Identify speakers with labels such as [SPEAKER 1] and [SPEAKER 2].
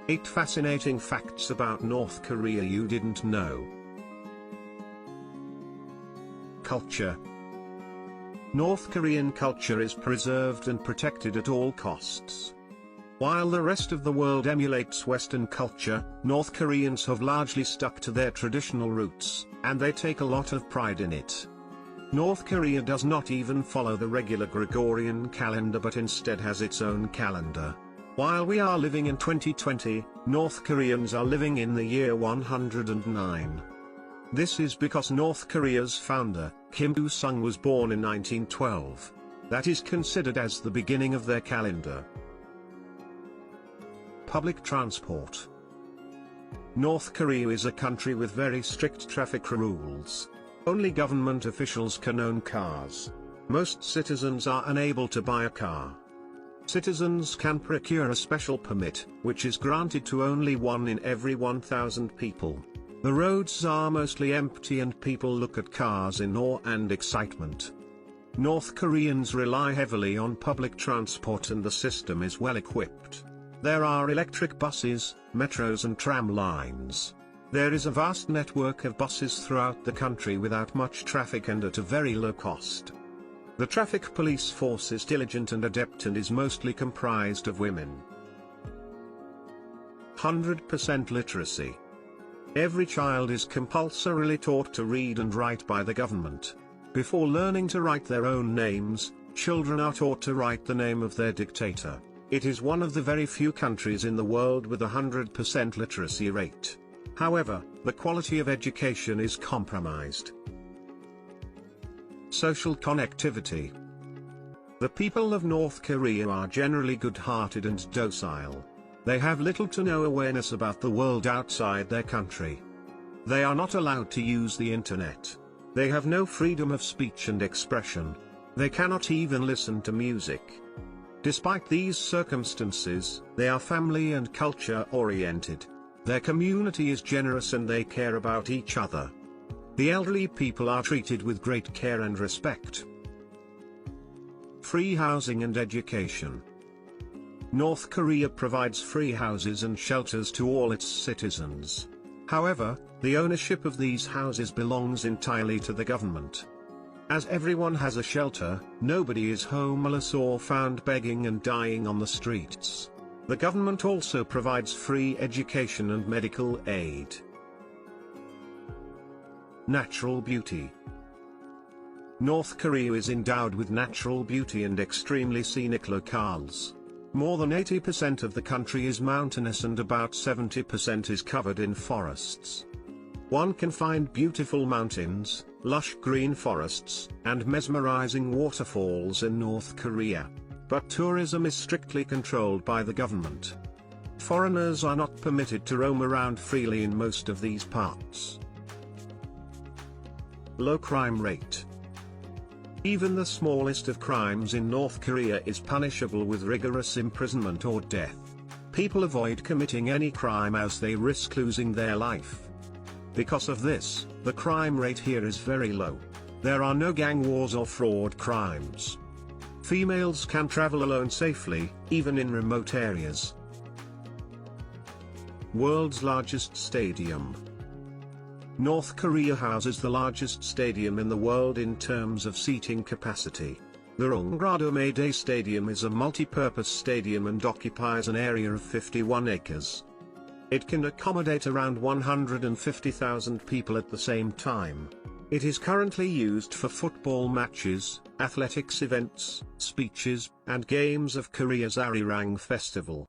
[SPEAKER 1] 8 fascinating facts about North Korea you didn't know. Culture. North Korean culture is preserved and protected at all costs. While the rest of the world emulates Western culture, North Koreans have largely stuck to their traditional roots, and they take a lot of pride in it. North Korea does not even follow the regular Gregorian calendar but instead has its own calendar. While we are living in 2020, North Koreans are living in the year 109. This is because North Korea's founder, Kim Il-sung, was born in 1912. That is considered as the beginning of their calendar. Public transport. North Korea is a country with very strict traffic rules. Only government officials can own cars. Most citizens are unable to buy a car. Citizens can procure a special permit, which is granted to only 1 in every 1,000 people. The roads are mostly empty and people look at cars in awe and excitement. North Koreans rely heavily on public transport and the system is well equipped. There are electric buses, metros and tram lines. There is a vast network of buses throughout the country without much traffic and at a very low cost. The traffic police force is diligent and adept and is mostly comprised of women. 100% literacy. Every child is compulsorily taught to read and write by the government. Before learning to write their own names, children are taught to write the name of their dictator. It is one of the very few countries in the world with a 100% literacy rate. However, the quality of education is compromised. Social connectivity. The people of North Korea are generally good-hearted and docile. They have little to no awareness about the world outside their country. They are not allowed to use the internet. They have no freedom of speech and expression. They cannot even listen to music. Despite these circumstances, they are family and culture-oriented. Their community is generous and they care about each other. The elderly people are treated with great care and respect. Free housing and education. North Korea provides free houses and shelters to all its citizens. However, the ownership of these houses belongs entirely to the government. As everyone has a shelter, nobody is homeless or found begging and dying on the streets. The government also provides free education and medical aid. Natural beauty. North Korea is endowed with natural beauty and extremely scenic locales. More than 80% of the country is mountainous and about 70% is covered in forests. One can find beautiful mountains, lush green forests, and mesmerizing waterfalls in North Korea. But tourism is strictly controlled by the government. Foreigners are not permitted to roam around freely in most of these parts. Low crime rate. Even the smallest of crimes in North Korea is punishable with rigorous imprisonment or death. People avoid committing any crime as they risk losing their life. Because of this, the crime rate here is very low. There are no gang wars or fraud crimes. Females can travel alone safely, even in remote areas. World's largest stadium. North Korea houses the largest stadium in the world in terms of seating capacity. The Rongrado-Mayday Stadium is a multi-purpose stadium and occupies an area of 51 acres. It can accommodate around 150,000 people at the same time. It is currently used for football matches, athletics events, speeches, and games of Korea's Arirang Festival.